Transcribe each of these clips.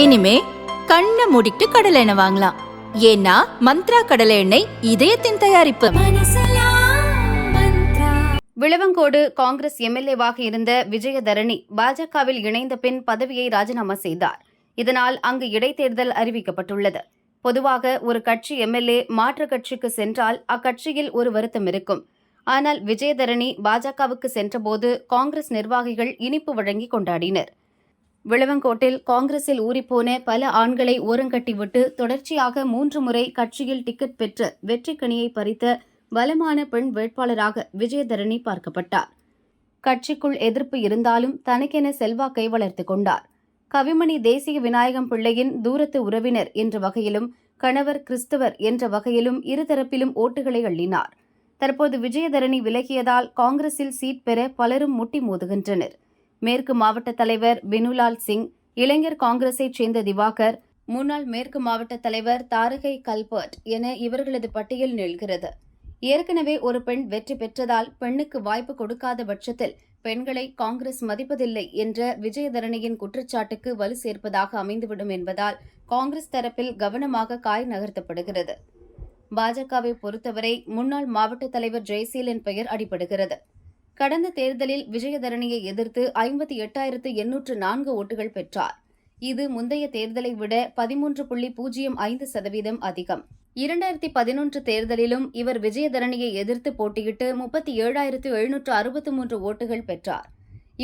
இனிமே கண்ணை மூடிட்டு கடலை எண்ணெய் வாங்கலாம். ஏன்னா மந்த்ரா கடலை எண்ணெய் இதயத்தின் தயாரிப்பு. விளவங்கோடு காங்கிரஸ் எம்எல்ஏவாக இருந்த விஜயதரணி பாஜகவில் இணைந்த பின் பதவியை ராஜினாமா செய்தார். இதனால் அங்கு இடைத்தேர்தல் அறிவிக்கப்பட்டுள்ளது. பொதுவாக ஒரு கட்சி எம்எல்ஏ மாற்று கட்சிக்கு சென்றால் அக்கட்சியில் ஒரு வருத்தம் இருக்கும். ஆனால் விஜயதரணி பாஜகவுக்கு சென்றபோது காங்கிரஸ் நிர்வாகிகள் இனிப்பு வழங்கி கொண்டாடினர். விளவங்கோட்டில் காங்கிரஸில் ஊறிப்போன பல ஆண்களை ஓரங்கட்டிவிட்டு தொடர்ச்சியாக 3 முறை கட்சியில் டிக்கெட் பெற்று வெற்றிக்கனியை பறித்த பலமான பெண் வேட்பாளராக விஜயதரணி பார்க்கப்பட்டார். கட்சிக்குள் எதிர்ப்பு இருந்தாலும் தனக்கென செல்வாக்கை வளர்த்துக் கொண்டார். கவிமணி தேசிய விநாயகம் பிள்ளையின் தூரத்து உறவினர் என்ற வகையிலும் கணவர் கிறிஸ்தவர் என்ற வகையிலும் இருதரப்பிலும் ஓட்டுகளை அள்ளினார். தற்போது விஜயதரணி விலகியதால் காங்கிரஸில் சீட் பெற பலரும் முட்டி மோதுகின்றனர். மேற்கு மாவட்ட தலைவர் பினுலால் சிங், இளைஞர் காங்கிரஸைச் சேர்ந்த திவாகர், முன்னாள் மேற்கு மாவட்ட தலைவர் தாரகை கல்பர்ட் என இவர்களது பட்டியல் நீள்கிறது. ஏற்கனவே ஒரு பெண் வெற்றி பெற்றதால் பெண்ணுக்கு வாய்ப்பு கொடுக்காத பட்சத்தில் பெண்களை காங்கிரஸ் மதிப்பதில்லை என்ற விஜயதரணியின் குற்றச்சாட்டுக்கு வலு சேர்ப்பதாக அமைந்துவிடும் என்பதால் காங்கிரஸ் தரப்பில் கவனமாக காய் நகர்த்தப்படுகிறது. பாஜகவை பொறுத்தவரை முன்னாள் மாவட்ட தலைவர் ஜெயசீலன் பெயர் அடிபடுகிறது. கடந்த தேர்தலில் விஜயதரணியை எதிர்த்து 58,804 ஓட்டுகள் பெற்றார். இது முந்தைய தேர்தலை விட 13.05% அதிகம். 2011 தேர்தலிலும் இவர் விஜயதரணியை எதிர்த்து போட்டியிட்டு 37,763 ஓட்டுகள் பெற்றார்.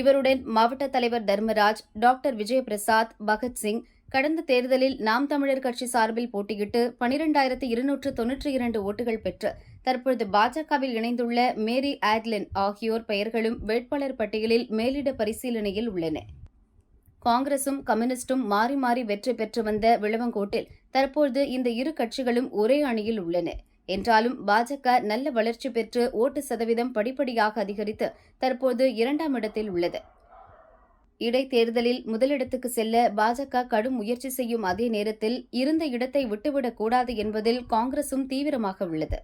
இவருடன் மாவட்ட தலைவர் தர்மராஜ், டாக்டர் விஜயபிரசாத், பகத்சிங் கடந்த தேர்தலில் நாம் தமிழர் கட்சி சார்பில் போட்டியிட்டு 12,292 ஓட்டுகள் பெற்று தற்பொழுது பாஜகவில் இணைந்துள்ள மேரி ஆட்லின் ஆகியோர் பெயர்களும் வேட்பாளர் பட்டியலில் மேலிட பரிசீலனையில் உள்ளன. காங்கிரசும் கம்யூனிஸ்டும் மாறி மாறி வெற்றி பெற்று வந்த விளவங்கோட்டில் தற்போது இந்த இரு கட்சிகளும் ஒரே அணியில் உள்ளன. என்றாலும் பாஜக நல்ல வளர்ச்சி பெற்று ஓட்டு சதவீதம் படிப்படியாக அதிகரித்து தற்போது 2ஆம் இடத்தில் உள்ளது. இடைத்தேர்தலில் முதலிடத்துக்கு செல்ல பாஜக கடும் முயற்சி செய்யும் அதே நேரத்தில் இருந்த இடத்தை விட்டுவிடக் கூடாது என்பதில் காங்கிரசும் தீவிரமாக உள்ளது.